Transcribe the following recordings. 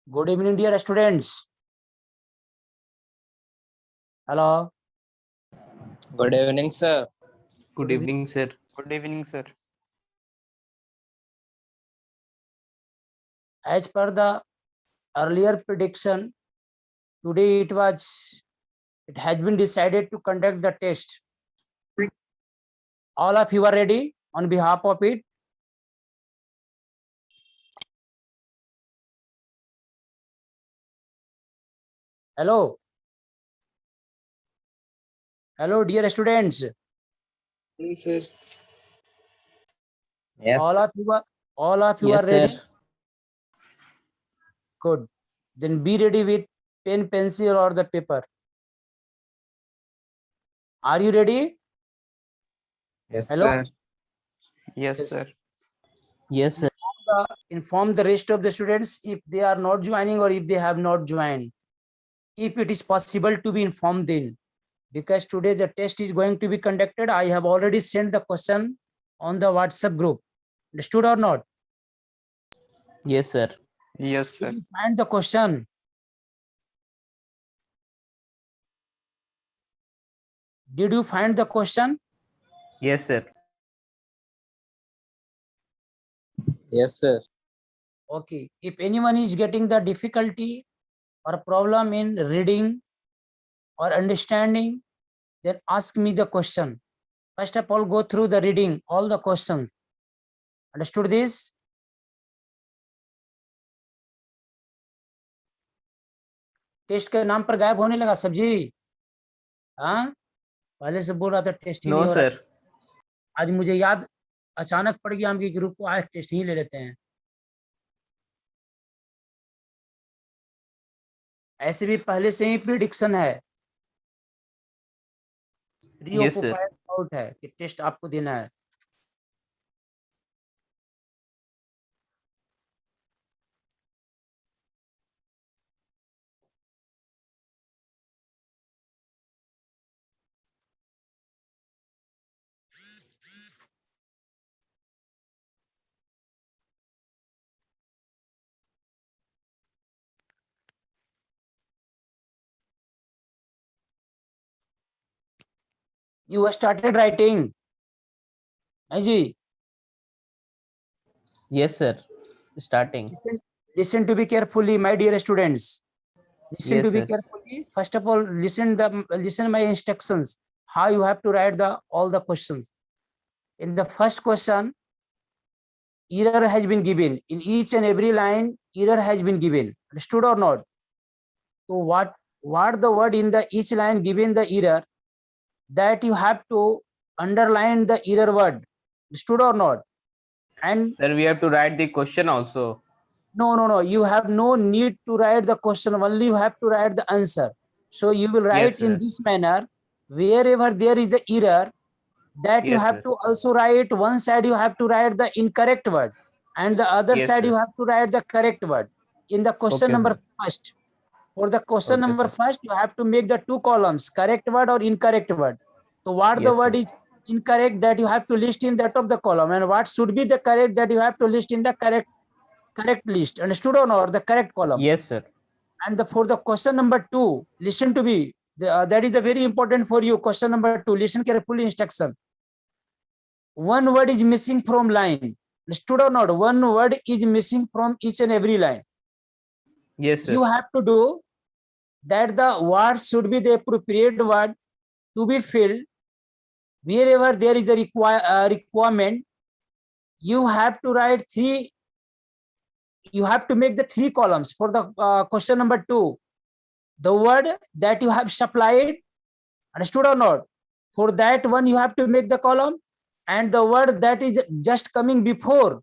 Good evening, dear students. Hello. Good evening, sir. Good evening, sir. Good evening, sir. As per the earlier prediction, today it has been decided to conduct the test. All of you are ready on behalf of it. Hello. Hello, dear students. Yes, sir. Yes, All of you Yes, are ready. sir. Good. Then be ready with pen, pencil, or the paper. Are you ready? yes, Hello. sir. Yes, Yes. sir. Yes, sir. Inform the rest of the students if they are not joining or if they have not joined. If it is possible to be informed then. Because today the test is going to be conducted. I have already sent the question on the WhatsApp group. Understood or not? Yes, sir. Yes, Did sir. you find the question? Did you find the question? Yes, sir. Yes, sir. Okay. If anyone is getting the difficulty or problem in reading or understanding, then ask me the question. First of all, go through the reading, all the questions. Understood this? Test के नाम पर गायब होने लगा सब्जी। हाँ, पहले से बोल रहा था टेस्ट ही नहीं No, हो रहा। sir. आज मुझे याद अचानक पड़ गया हम ग्रुप को आज टेस्ट ही ले लेते हैं। ऐसे भी पहले से ही प्रिडिक्शन है, Yes, sir. आउट है कि टेस्ट आपको देना है। You started writing, है जी? Yes, sir. Starting. Listen to be carefully, my dear students. Listen Yes, to be sir. carefully. First of all, listen my instructions. How you have to write all the questions. In the first question, error has been given. In each and every line, error has been given. Understood or not? So what the word in the each line given the error, that you have to underline the error word. Understood or not? And Sir, we have to write the question also. no, you have no need to write the question, only you have to write the answer. So you will write Yes, in sir. this manner, wherever there is the error, that you Yes, have sir. to also write, one side you have to write the incorrect word and the other Yes, side sir. you have to write the correct word in the question Okay, number sir. first. For the question Okay, number sir. first, you have to make the two columns, correct word or incorrect word. So what the Yes, word sir. is incorrect, that you have to list in that of the column, and what should be the correct, that you have to list in the correct list. Understood or not? The correct column. Yes, sir. And for the question number 2, listen to me. That is the very important for you. Question number 2, listen carefully instruction. One word is missing from line. Understood or not? One word is missing from each and every line. Yes, sir. You have to do that the word should be the appropriate word to be filled. Wherever there is a requirement, you have to write three. You have to make the three columns for the question number 2. The word that you have supplied, understood or not? For that one, you have to make the column, and the word that is just coming before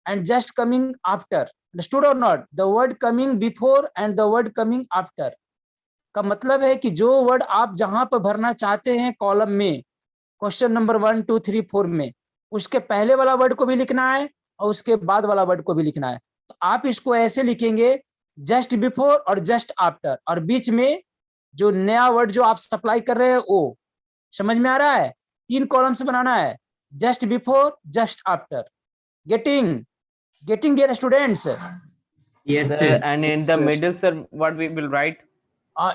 and just coming after. Understood or not? The word coming before and the word coming after का मतलब है कि जो word आप जहां पर भरना चाहते हैं कॉलम में, क्वेश्चन नंबर 1, 2, 3, 4 में, उसके पहले वाला वर्ड को भी लिखना है और उसके बाद वाला वर्ड को भी लिखना है। तो आप इसको ऐसे लिखेंगे, जस्ट बिफोर और जस्ट आफ्टर, और बीच में जो नया वर्ड जो आप सप्लाई कर रहे हैं वो। समझ में आ रहा है? 3 कॉलम्स बनाना है, just before, just after. Getting dear students? Yes, Sir, sir. and in Yes, the sir. middle, sir, what we will write?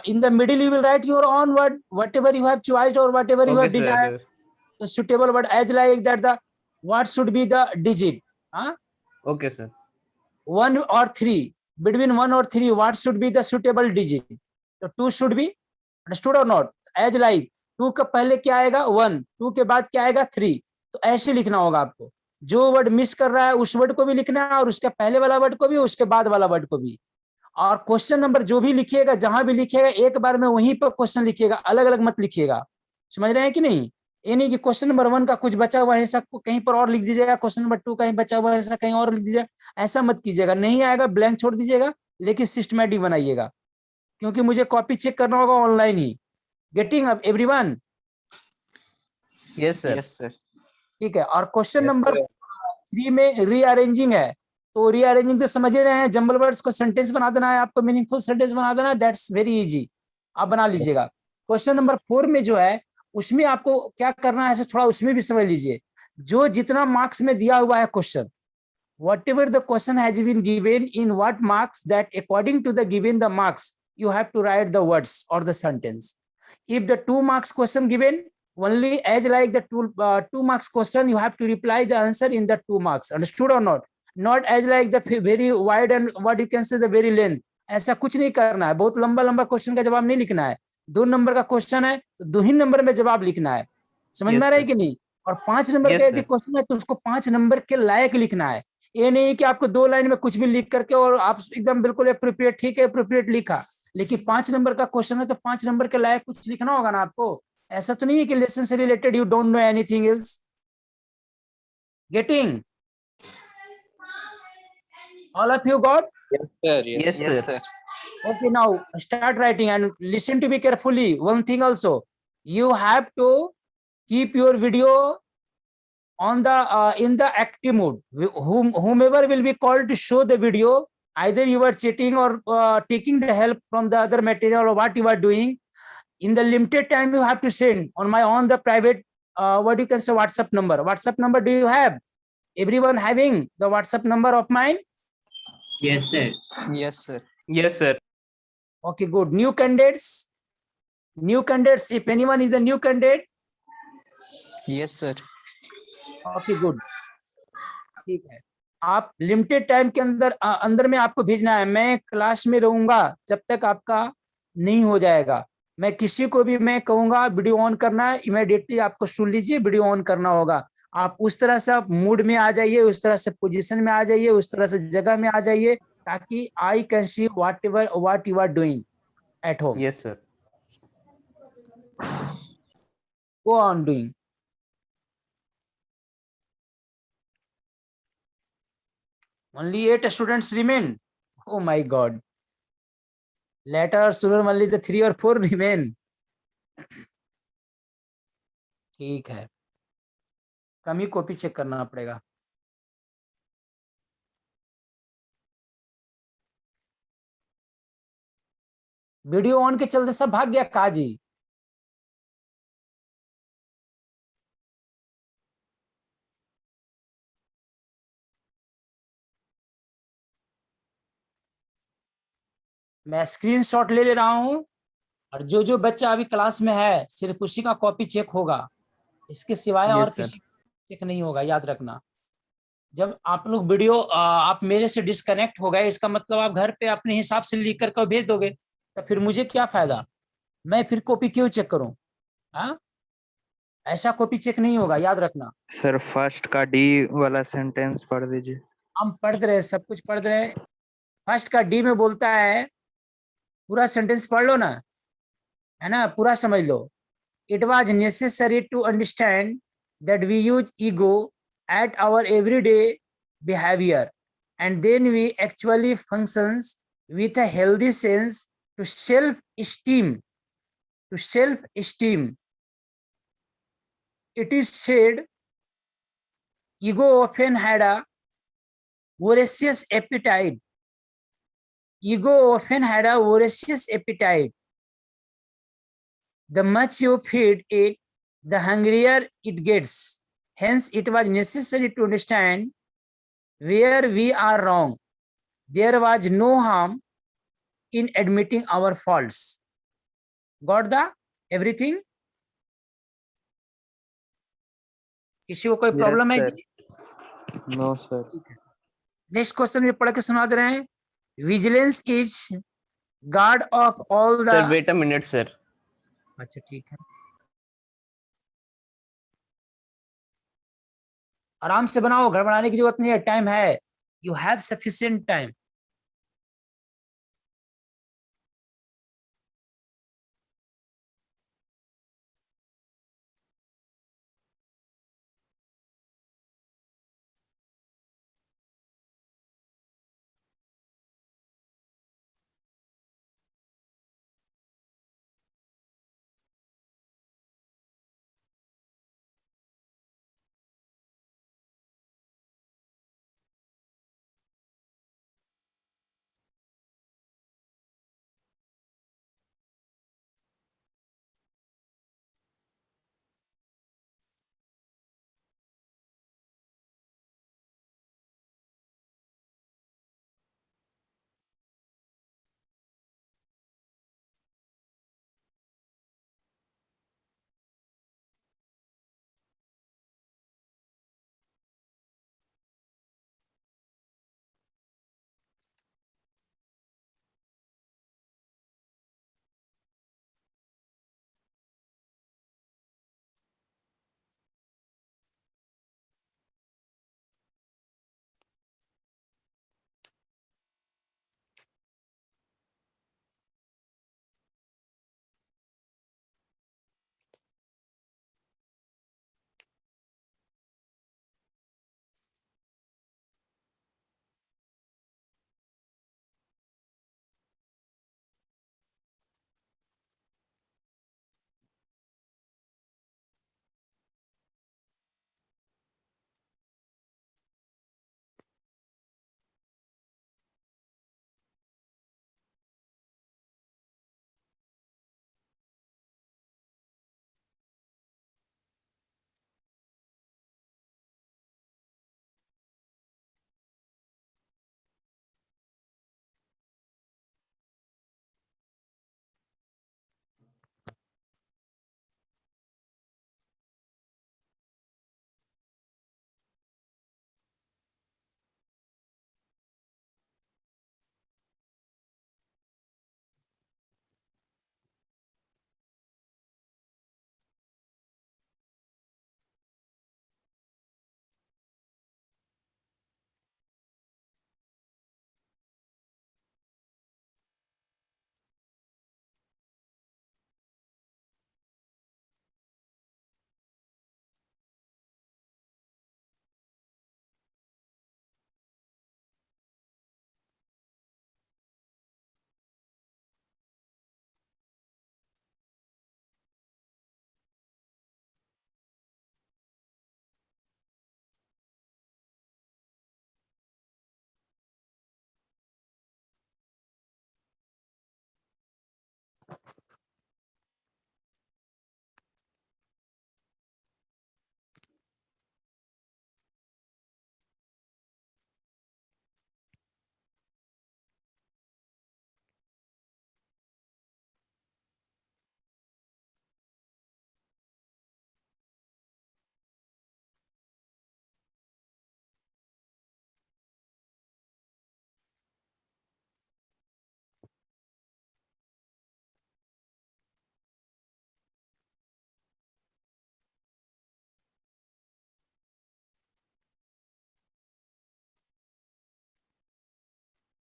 In the middle, you will write your own word, whatever you have chosen or whatever you Okay, have desired, sir. the suitable word, as like that the what should be the digit. Okay, sir. 1 or 3, between 1 or 3, what should be the suitable digit? तो 2 should be, understood or not? As like 2 का पहले क्या आएगा 1, 2 के बाद क्या आएगा 3, तो ऐसे लिखना होगा आपको। जो वर्ड मिस कर रहा है उस वर्ड को भी लिखना है और उसके पहले वाला वर्ड को भी, उसके बाद वाला वर्ड को भी। और क्वेश्चन नंबर जो भी लिखिएगा, जहां भी लिखिएगा, एक बार में वहीं पर क्वेश्चन लिखिएगा, अलग अलग मत लिखिएगा। समझ रहे हैं कि नहीं? ये नहीं कि क्वेश्चन नंबर 1 का कुछ बचा हुआ है ऐसा कहीं पर और लिख दीजिएगा, क्वेश्चन नंबर 2 कहीं बचा हुआ है ऐसा कहीं और लिख दीजिएगा, ऐसा मत कीजिएगा। नहीं आएगा ब्लैंक छोड़ दीजिएगा, लेकिन सिस्टमैटिक बनाइएगा, क्योंकि मुझे कॉपी चेक करना होगा ऑनलाइन ही। Getting up everyone? Yes, sir. Yes, sir. ठीक है। और क्वेश्चन Yes, नंबर sir. 3 में रीअरेंजिंग है, तो रीअरेंजिंग तो समझ ही रहे हैं, जंबल वर्ड्स को सेंटेंस बना देना है आपको, मीनिंगफुल सेंटेंस बना देना है, दैट्स वेरी इजी, आप बना लीजिएगा। क्वेश्चन नंबर 4 में जो है उसमें आपको क्या करना है, थोड़ा उसमें भी समझ लीजिए। जो जितना मार्क्स में दिया हुआ है question, whatever the question has been given in what marks, that according to the given the marks you have to write the words or the sentence. If the 2 marks question given, only as like the 2 marks question you have to reply the answer in the 2 marks, understood or not? Not as like the very wide and what you can say the very length, ऐसा कुछ नहीं करना है। बहुत लंबा लंबा question का जवाब नहीं लिखना है। 2 नंबर का क्वेश्चन है तो 2 ही नंबर में जवाब लिखना है, समझ में Yes, आ रहा है sir. कि नहीं? और 5 नंबर का Yes, यदि sir. क्वेश्चन है तो उसको 5 नंबर के लायक लिखना है। ये नहीं कि आपको 2 लाइन में कुछ भी लिख करके और आप एकदम बिल्कुल अप्रोप्रिएट, ठीक है अप्रोप्रिएट लिखा, लेकिन 5 नंबर का क्वेश्चन है तो 5 नंबर के लायक कुछ लिखना होगा ना आपको। ऐसा तो नहीं है कि लेसन से related you don't know anything else. Getting? All of you got? Yes, sir. Yes. Yes, Yes, sir. sir. Okay, now start writing and listen to me carefully. One thing also, you have to keep your video on the in the active mode. Whomever will be called to show the video, either you are chatting or taking the help from the other material or what you are doing, in the limited time you have to send on the private what you can say WhatsApp number. WhatsApp number do you have? Everyone having the WhatsApp number of mine? Yes, sir. Yes, sir. Yes, sir. Okay, good. New candidates, if anyone is a new candidate, Yes, sir. Okay good, ठीक है। आप limited time के अंदर अंदर में आपको भेजना है। मैं क्लास में रहूंगा जब तक आपका नहीं हो जाएगा। मैं किसी को भी मैं कहूंगा वीडियो ऑन करना है, इमीडिएटली आपको सुन लीजिए, वीडियो ऑन करना होगा। आप उस तरह से आप मूड में आ जाइए, उस तरह से पोजीशन में आ जाइए, उस तरह से जगह में आ जाइए, ताकि I can see what you are doing at home. Yes, sir. Go on doing. Only 8 students remain. Oh my God. Later or sooner only the 3 or 4 remain. ठीक है, कम ही कॉपी चेक करना पड़ेगा। वीडियो ऑन के चलते सब भाग गया काजी। मैं स्क्रीनशॉट ले रहा हूं और जो बच्चा अभी क्लास में है सिर्फ उसी का कॉपी चेक होगा, इसके सिवाय और Yes, sir. किसी चेक नहीं होगा, याद रखना। जब आप लोग वीडियो आप मेरे से डिस्कनेक्ट हो गए, इसका मतलब आप घर पे अपने हिसाब से लिख करके भेज दोगे, तो फिर मुझे क्या फायदा, मैं फिर कॉपी क्यों चेक करूं? हाँ, ऐसा कॉपी चेक नहीं होगा, याद रखना। सर फर्स्ट का डी वाला सेंटेंस पढ़ दीजिए। हम पढ़ रहे, सब कुछ पढ़ रहे। फर्स्ट का डी में बोलता है, पूरा सेंटेंस पढ़ लो ना, है ना, पूरा समझ लो। It was necessary to understand that we use ego at our everyday behaviour and then we actually functions with a healthy sense to self-esteem. It is said ego often had a voracious appetite. The much you feed it, the hungrier it gets. Hence, it was necessary to understand where we are wrong. there was no harm in admitting our faults. Got the everything? किसी को कोई Yes, problem है sir. जी? No, sir. Next question में पढ़ के सुना दे रहे हैं. Vigilance is guard of all the. Sir, wait a minute, sir. अच्छा ठीक है, आराम से बनाओ, घबराने की जरूरत नहीं है, टाइम है. You have sufficient time.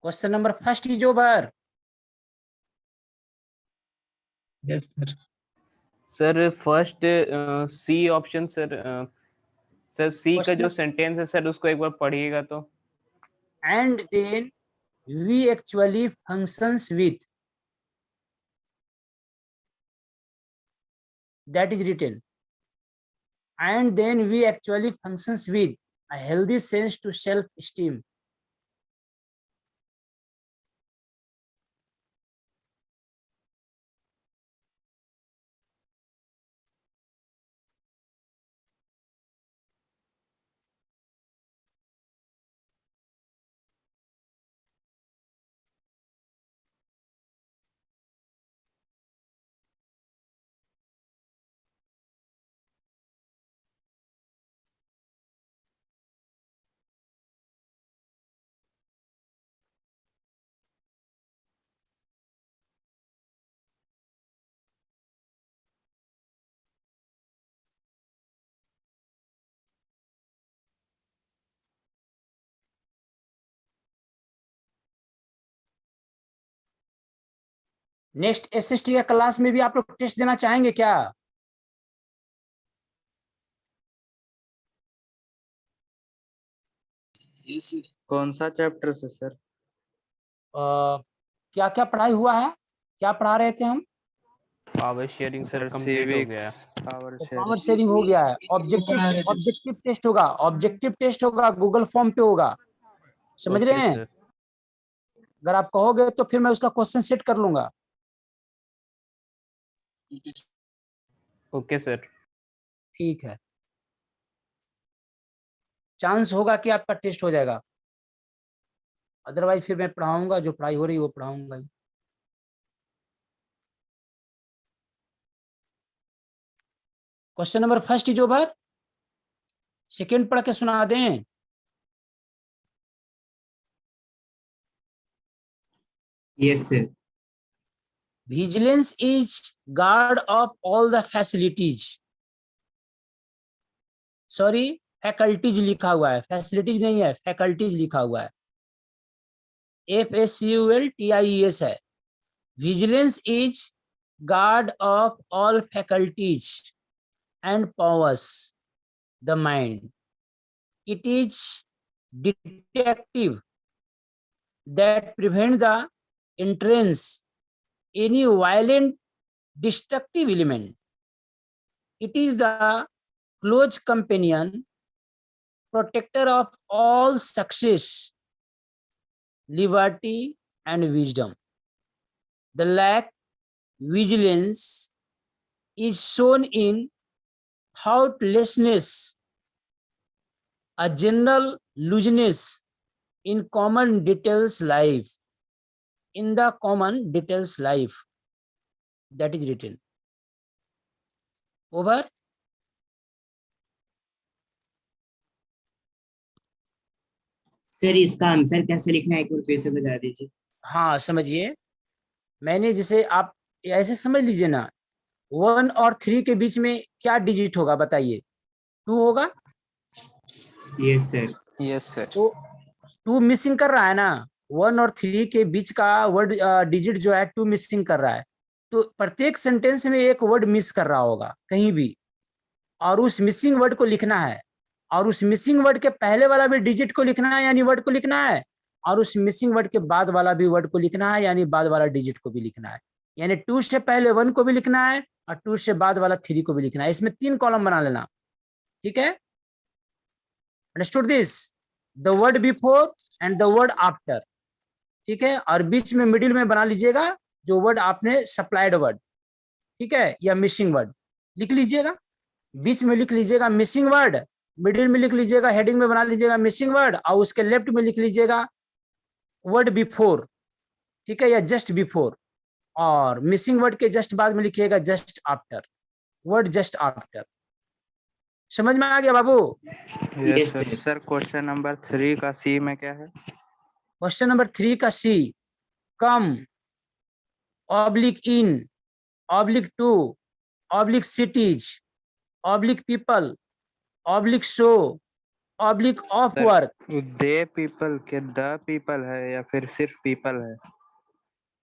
Question number first is over. Yes, sir. Sir, first C option, sir. Sir, C का जो Question. sentence है sir, उसको एक बार पढ़िएगा तो. And then we actually functions with. That is written. And then we actually functions with a healthy sense to self-esteem. Next SST का class में भी आप लोग टेस्ट देना चाहेंगे क्या? कौन सा चैप्टर से सर? क्या क्या पढ़ाई हुआ है? क्या पढ़ा रहे थे हम? Power sharing sir sir, complete हो civics, गया है। power तो sharing. पावर शेयरिंग हो गया है। ऑब्जेक्टिव टेस्ट होगा, ऑब्जेक्टिव टेस्ट होगा, गूगल फॉर्म पे होगा। समझ रहे ओके हैं? सर। अगर आप कहोगे तो फिर मैं उसका क्वेश्चन सेट कर लूंगा। Okay sir. ठीक है, चांस होगा कि आपका टेस्ट हो जाएगा, अदरवाइज फिर मैं पढ़ाऊंगा, जो पढ़ाई हो रही है वो पढ़ाऊंगा ही। Question number first is over. Second पढ़ के सुना दें। Yes, sir. Vigilance is guard of all the facilities. Sorry, faculties लिखा हुआ है, फैसिलिटीज नहीं है, फैकल्टीज लिखा हुआ है। FACULTIES है। Vigilance is guard of all faculties and powers the mind. It is detective that prevent the entrance any violent destructive element. It is the close companion, protector of all success, liberty and wisdom. The lack vigilance is shown in thoughtlessness, a general looseness in common details life, in the common details life. That is written. Over. Sir इसका answer कैसे लिखना है एक बार फिर से बता दीजिए। हाँ समझिए, मैंने जैसे आप ऐसे समझ लीजिए ना, 1 और 3 के बीच में क्या डिजिट होगा बताइए? 2 होगा। Yes sir. Yes, sir. तो 2 मिसिंग कर रहा है ना, 1 और 3 के बीच का वर्ड डिजिट जो है 2 मिसिंग कर रहा है। तो प्रत्येक सेंटेंस में एक वर्ड मिस कर रहा होगा कहीं भी, और उस मिसिंग वर्ड को लिखना है, और उस मिसिंग वर्ड के पहले वाला भी डिजिट को लिखना है यानी वर्ड को लिखना है, और उस मिसिंग वर्ड के बाद वाला भी वर्ड को लिखना है यानी बाद वाला डिजिट को भी लिखना है। यानी 2 से पहले 1 को भी लिखना है और 2 से बाद वाला 3 को भी लिखना है। इसमें 3 कॉलम बना लेना। ठीक है, understood this? The word before and the word after. ठीक है, और बीच में मिडिल में बना लीजिएगा जो वर्ड आपने सप्लाइड वर्ड, ठीक है, या मिसिंग वर्ड लिख लीजिएगा। बीच में लिख लीजिएगा मिसिंग वर्ड, मिडिल में लिख लीजिएगा, हेडिंग में बना लीजिएगा मिसिंग वर्ड, और उसके लेफ्ट में लिख लीजिएगा वर्ड बिफोर, ठीक है, या जस्ट बिफोर, और मिसिंग वर्ड के जस्ट बाद में लिखिएगा just after, word just after. समझ में आ गया बाबू? Yes Yes, sir. sir. Sir question number 3 का सी में क्या है? क्वेश्चन नंबर 3 का C, come oblique in oblique to oblique cities oblique people oblique show oblique of sir, work. They people के द पीपल है या फिर सिर्फ पीपल है?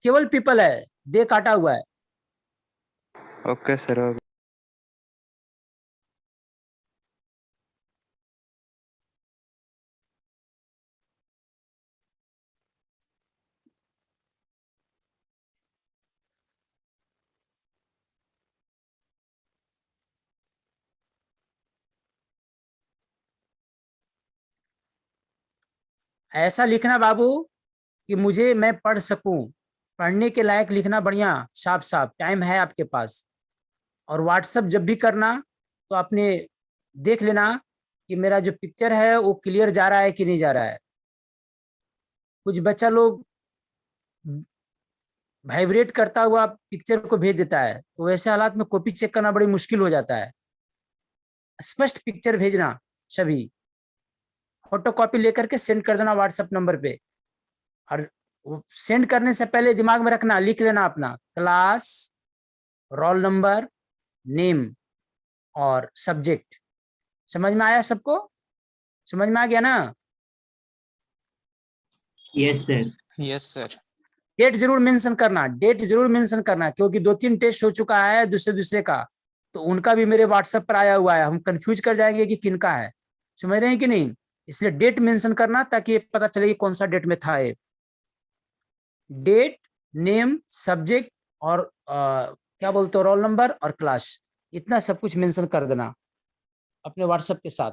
केवल पीपल है, दे काटा हुआ है। Okay sir. ऐसा लिखना बाबू कि मुझे मैं पढ़ सकूं, पढ़ने के लायक लिखना, बढ़िया साफ साफ, टाइम है आपके पास। और व्हाट्सएप जब भी करना तो आपने देख लेना कि मेरा जो पिक्चर है वो क्लियर जा रहा है कि नहीं जा रहा है। कुछ बच्चा लोग वाइब्रेट करता हुआ पिक्चर को भेज देता है, तो वैसे हालात में कॉपी चेक करना बड़ी मुश्किल हो जाता है। स्पष्ट पिक्चर भेजना, सभी फोटो कॉपी लेकर के सेंड कर देना व्हाट्सएप नंबर पे। और सेंड करने से पहले दिमाग में रखना, लिख लेना अपना क्लास, रोल नंबर, नेम और सब्जेक्ट। समझ में आया सबको? समझ में आ गया ना? Yes sir. Yes, sir. Date जरूर मेंशन करना, डेट जरूर मेंशन करना, क्योंकि 2-3 टेस्ट हो चुका है दूसरे दूसरे का, तो उनका भी मेरे व्हाट्सएप पर आया हुआ है, हम कंफ्यूज कर जाएंगे कि किनका है, समझ रहे हैं कि नहीं। इसलिए डेट मेंशन करना ताकि ये पता चले कि कौन सा डेट में था ये। डेट, नेम, सब्जेक्ट और क्या बोलते हो, रोल नंबर और क्लास, इतना सब कुछ मेंशन कर देना अपने व्हाट्सएप के साथ।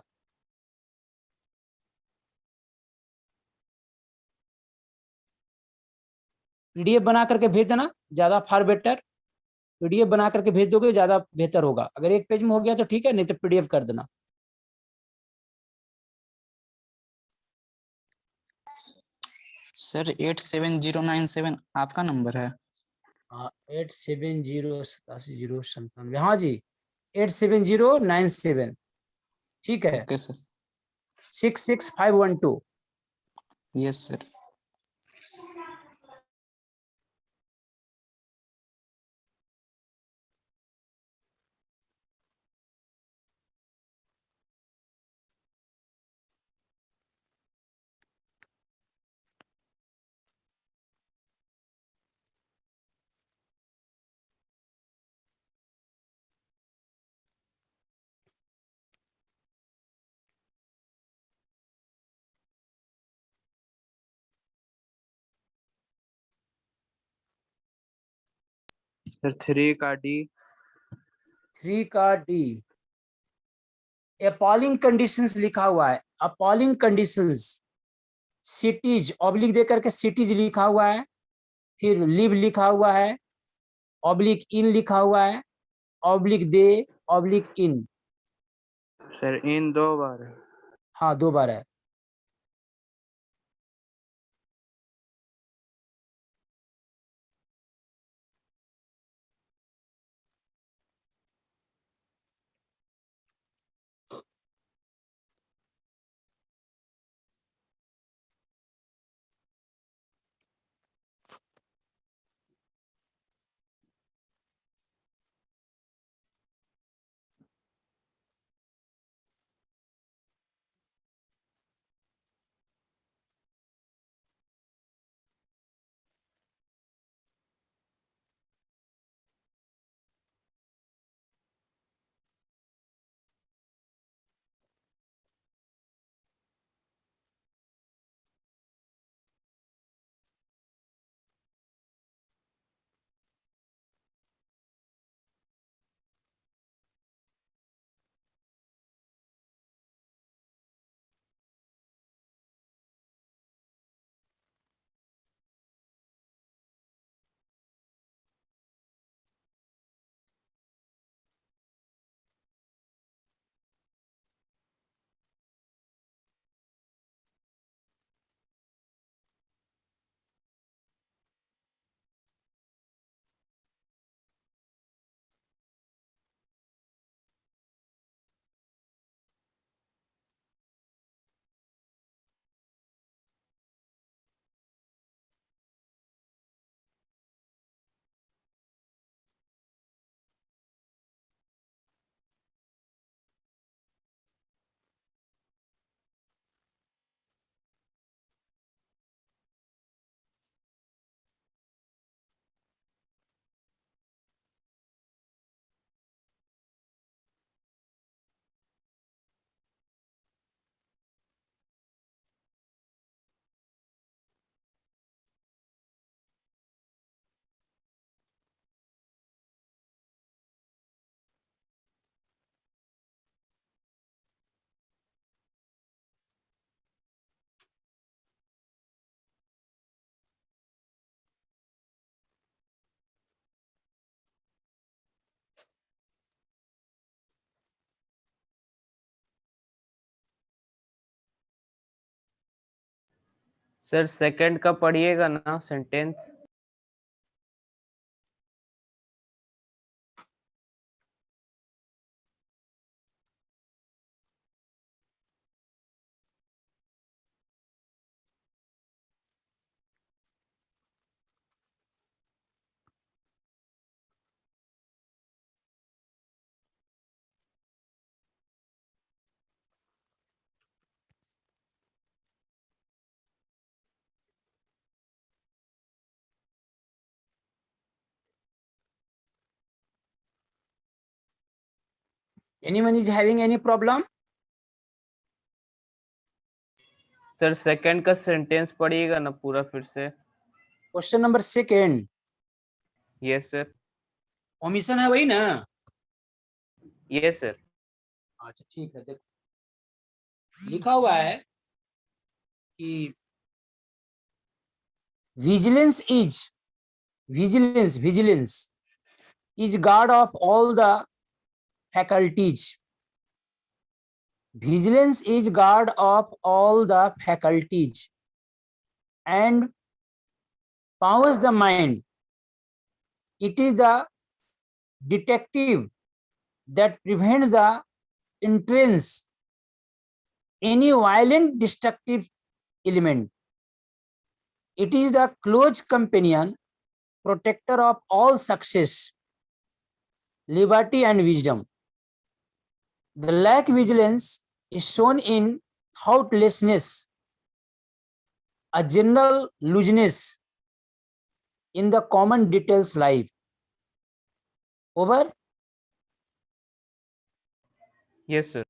पीडीएफ बना करके भेज देना, ज्यादा फार बेटर। पीडीएफ बना करके भेज दोगे ज्यादा बेहतर होगा, अगर एक पेज में हो गया तो ठीक है, नहीं तो पीडीएफ कर देना। सर 87097 आपका नंबर है? हाँ, 87078097, हाँ जी, 87097, ठीक है, okay sir. 66512। Yes sir. Sir 3 का डी। 3 का डी, अपॉलिंग कंडीशंस लिखा हुआ है, अपॉलिंग कंडीशंस, सिटीज ऑब्लिक दे करके सिटीज लिखा हुआ है, फिर लिव लिखा हुआ है, ऑब्लिक इन लिखा हुआ है, oblique they, oblique in. Sir इन 2 बार है। हाँ 2 बार है। सर सेकंड का पढ़िएगा ना sentence. Anyone is having any problem? Sir second का सेंटेंस पढ़िएगा ना पूरा फिर से. Question number second, yes sir. Omission है वही ना? Yes sir. अच्छा ठीक है, देखो लिखा हुआ है कि vigilance is guard of all the faculties. Vigilance is guard of all the faculties and powers the mind. It is the detective that prevents the entrance any violent destructive element. It is the close companion, protector of all success, liberty and wisdom. The lack vigilance is shown in thoughtlessness, a general looseness in the common details life. Over. Yes sir.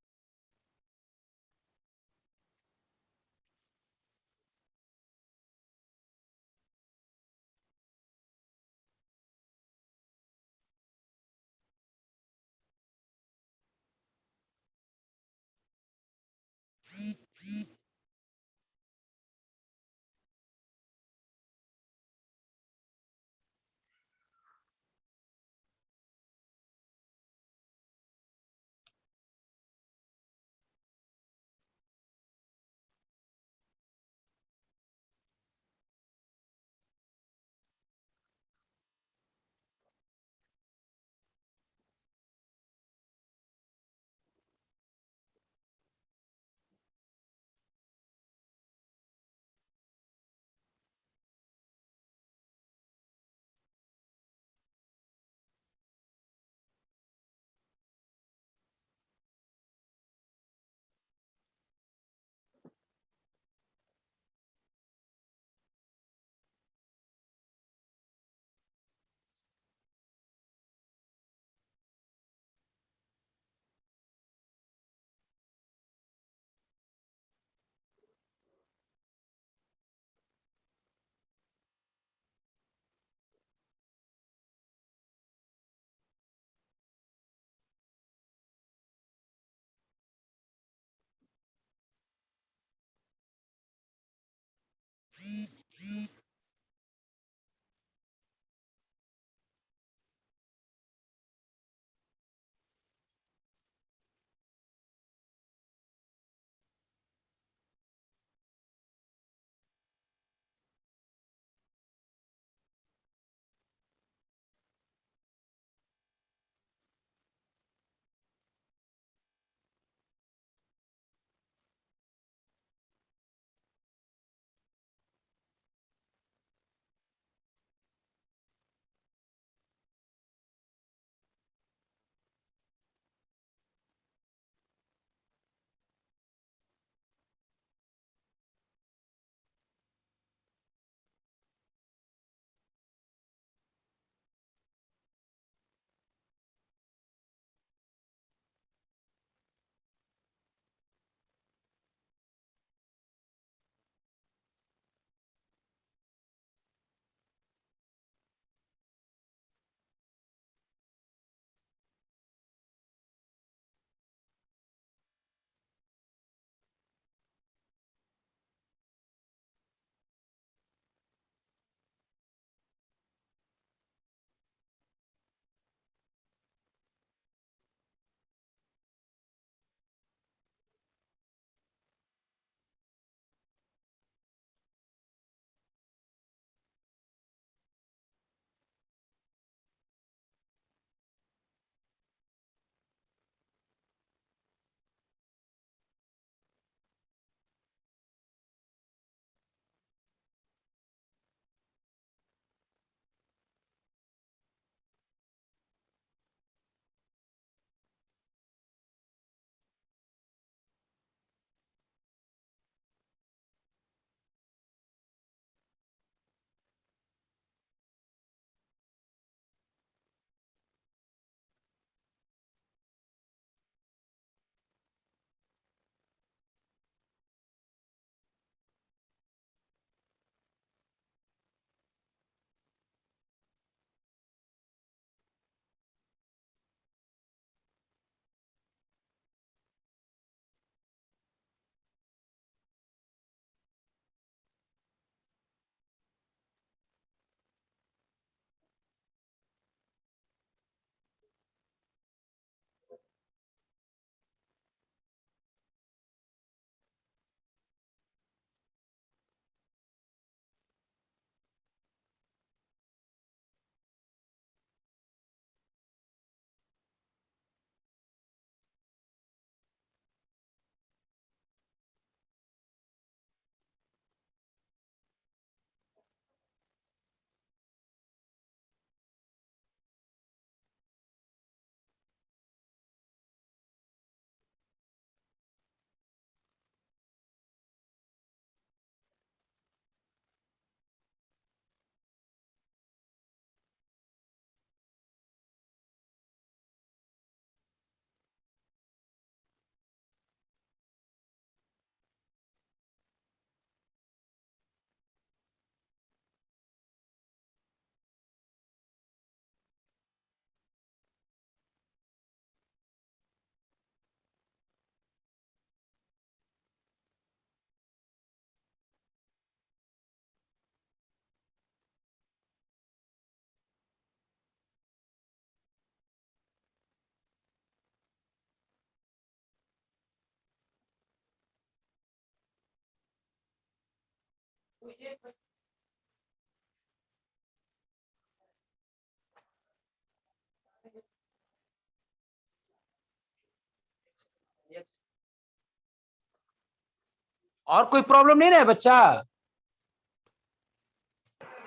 और कोई problem नहीं ना है बच्चा?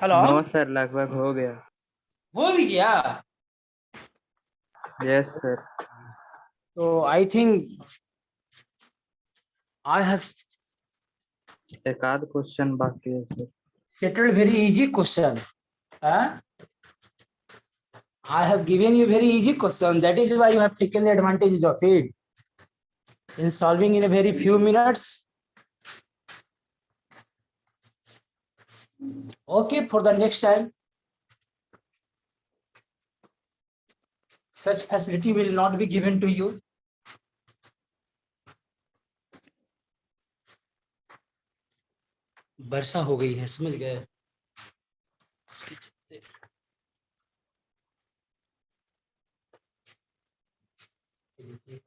Hello, no sir, लगभग हो गया। हो भी गया? Yes sir. तो आई थिंक आई हैव एक आध क्वेश्चन बाकी है sir. settled very easy question. Huh? I have given you very easy question. That is why you have taken the advantages of it in solving in a very few minutes. Okay, for the next time, such facility will not be given to you. वर्षा हो गई है, समझ गए?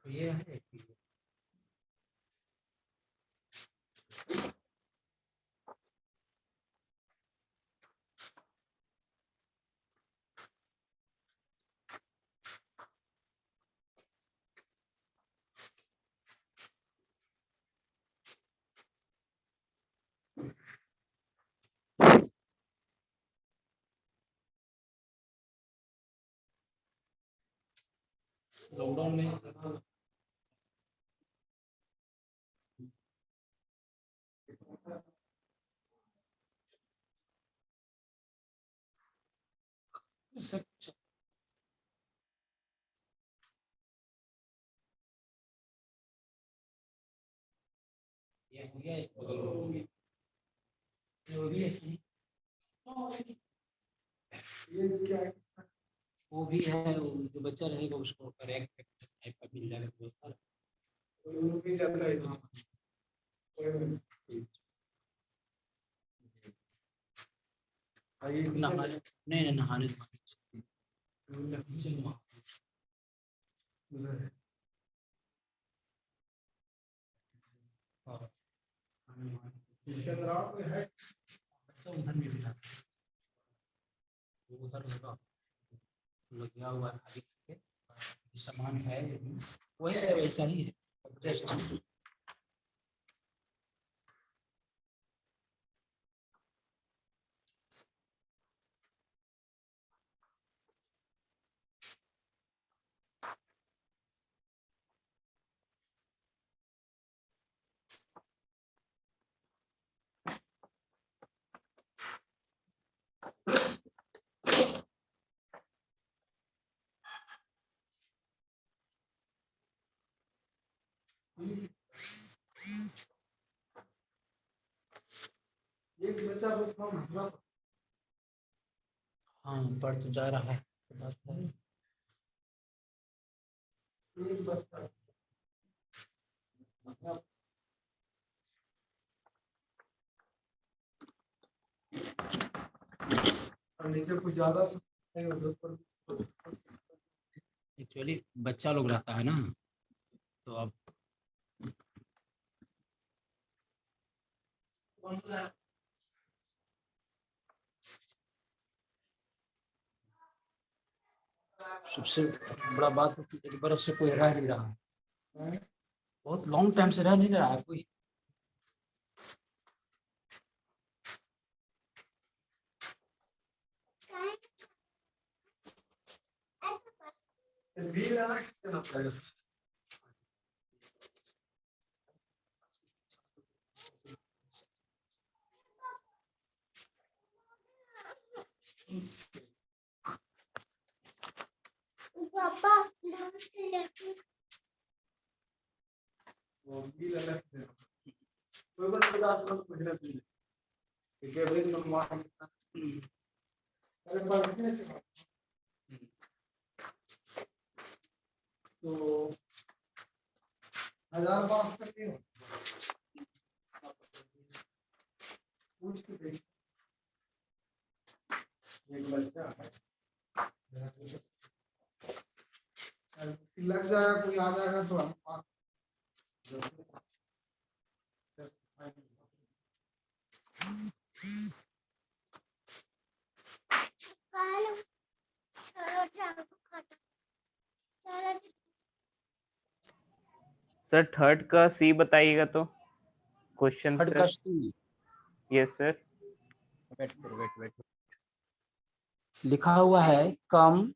ये है lockdown में वो भी है, जो बच्चा रहेगा उसको करेक्ट टाइप का मिल जाएगा व्यवस्था। नहाने नहीं नहाने उधर में भी उधर लगा हुआ है, सामान है वही है, वैसा ही है जस्ट। हाँ पढ़ तो जा रहा है, बात है। नीचे कुछ ज्यादा एक्चुअली बच्चा लोग रहता है ना, तो अब सबसे बड़ा बात है कि एक बरस से कोई रह नहीं रहा है, बहुत लॉन्ग टाइम से रह नहीं रहा है कोई। पापा कोई बात 50 महीना पहले एक एवरेज मंगवा अरे बढ़ने तो 1000 करती हो पूछ के देख। एक बच्चा है लग जाएगा, कोई आ जाएगा तो हम सर थर्ड का सी बताइएगा तो क्वेश्चन थर्ड सर। का सी, यस सर। वेट, लिखा हुआ है कम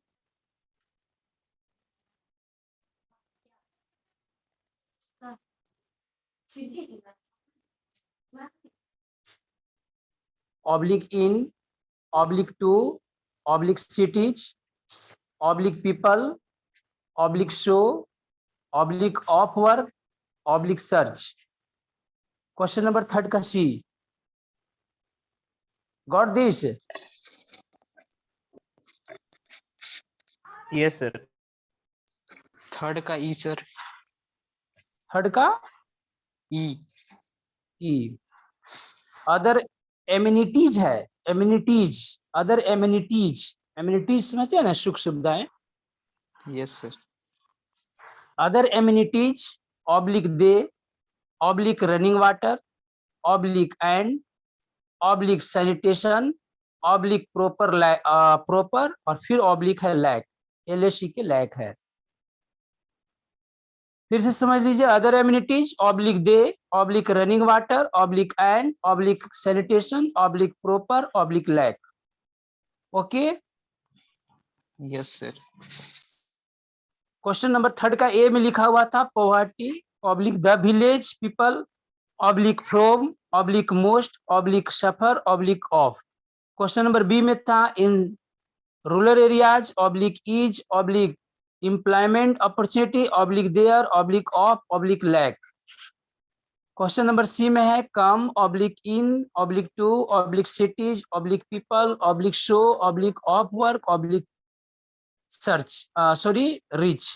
oblique in, oblique to, oblique cities, oblique people, oblique show, oblique of work, oblique search. Question number third का C. Got this? Yes sir. Third का ई sir. Third का ई। E. Other amenities है, amenities, other amenities, amenities समझते हैं ना, सुख सुविधाएं। Yes sir. Other amenities oblique they, oblique running water, oblique and, oblique sanitation, oblique proper proper, और फिर ऑब्लिक है लैक, LAC के लैक है। फिर से समझ लीजिए, other amenities oblique they, oblique running water, oblique and, oblique sanitation, oblique proper, oblique lack. Okay. Yes sir. Question number third का ए में लिखा हुआ था poverty, oblique the village people, oblique from, oblique most, oblique suffer, oblique of. Question number B में था in rural areas, oblique is, oblique employment opportunity, oblique there, oblique of, oblique lack. Question number C में है come, oblique in, oblique to, oblique cities, oblique people, oblique show, oblique of work, oblique search, sorry reach.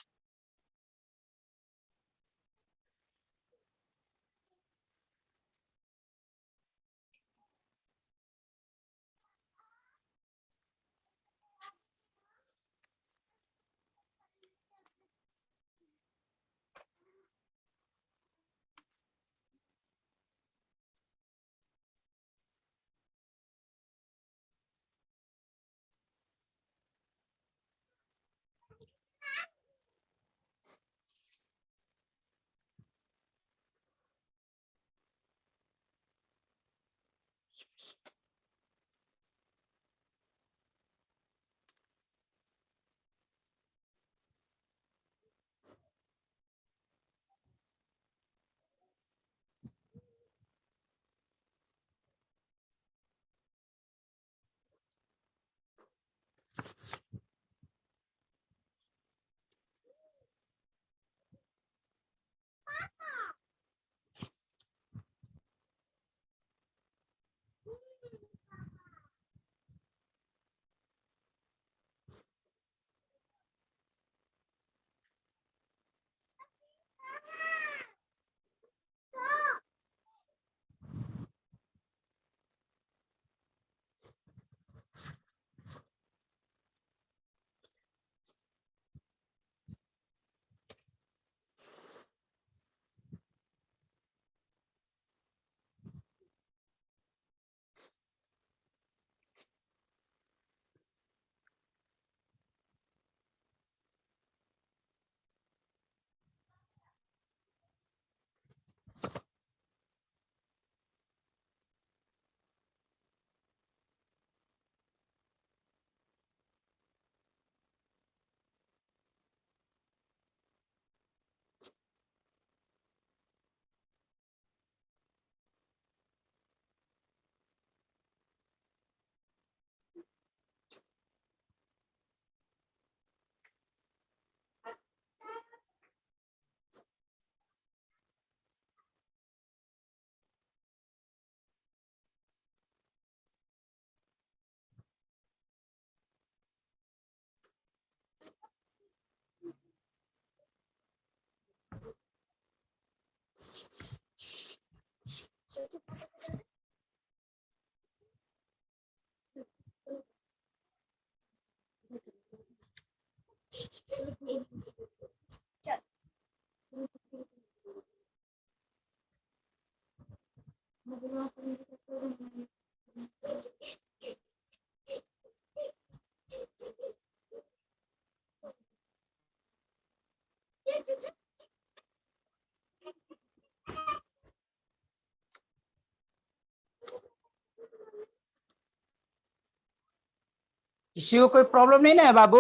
किसी को कोई problem नहीं ना है बाबू?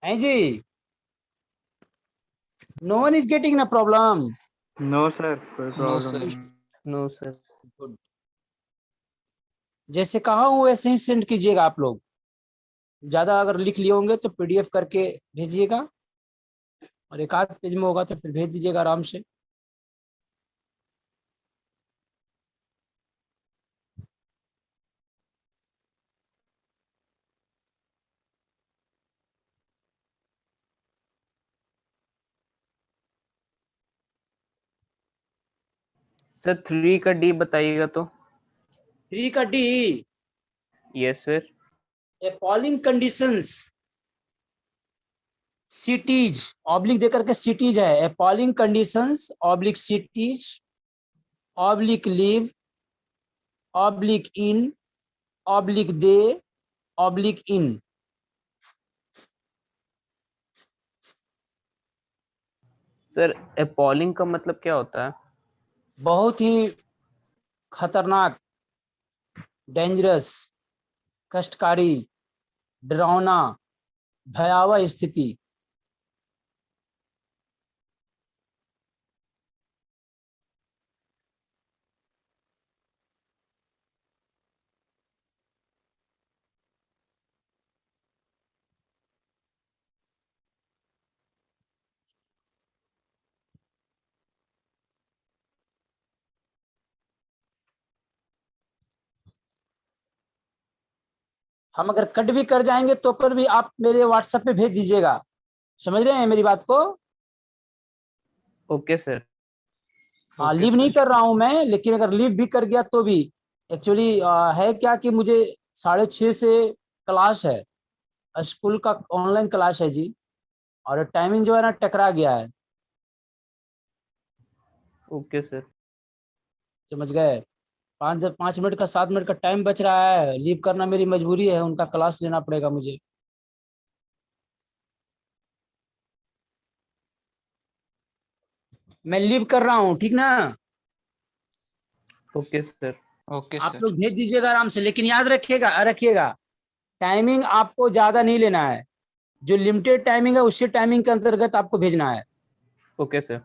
हैं जी? नो वन इज गेटिंग ना प्रॉब्लम? नो सर, कोई नो प्रॉब्लम सर नहीं। No sir. गुड। जैसे कहा हूँ वैसे ही सेंड कीजिएगा आप लोग। ज्यादा अगर लिख लिए होंगे तो पीडीएफ करके भेजिएगा, और एक आध पेज में होगा तो फिर भेज दीजिएगा आराम से। सर 3 का डी बताइएगा तो। 3 का D, yes sir. appalling conditions, cities oblique देकर के cities है, appalling conditions oblique cities oblique live oblique in oblique they oblique in। Sir appalling का मतलब क्या होता है? बहुत ही खतरनाक, डेंजरस, कष्टकारी, डरावना, भयावह स्थिति। हम अगर कट भी कर जाएंगे तो पर भी आप मेरे व्हाट्सएप पे भेज दीजिएगा। समझ रहे हैं मेरी बात को? Okay sir. हाँ, ओके लीव नहीं सर कर रहा हूं मैं, लेकिन अगर लीव भी कर गया तो भी एक्चुअली है क्या कि मुझे 6:30 से क्लास है, स्कूल का ऑनलाइन क्लास है जी, और टाइमिंग जो है ना टकरा गया है। Okay sir. समझ गए? 5 मिनट का 7 मिनट का टाइम बच रहा है, लीव करना मेरी मजबूरी है, उनका क्लास लेना पड़ेगा मुझे। मैं लीव कर रहा हूँ, ठीक ना? Okay sir. ओके आप सर लोग भेज दीजिएगा आराम से, लेकिन याद रखिएगा टाइमिंग आपको ज्यादा नहीं लेना है, जो लिमिटेड टाइमिंग है उसी टाइमिंग के अंतर्गत आपको भेजना है। Okay sir.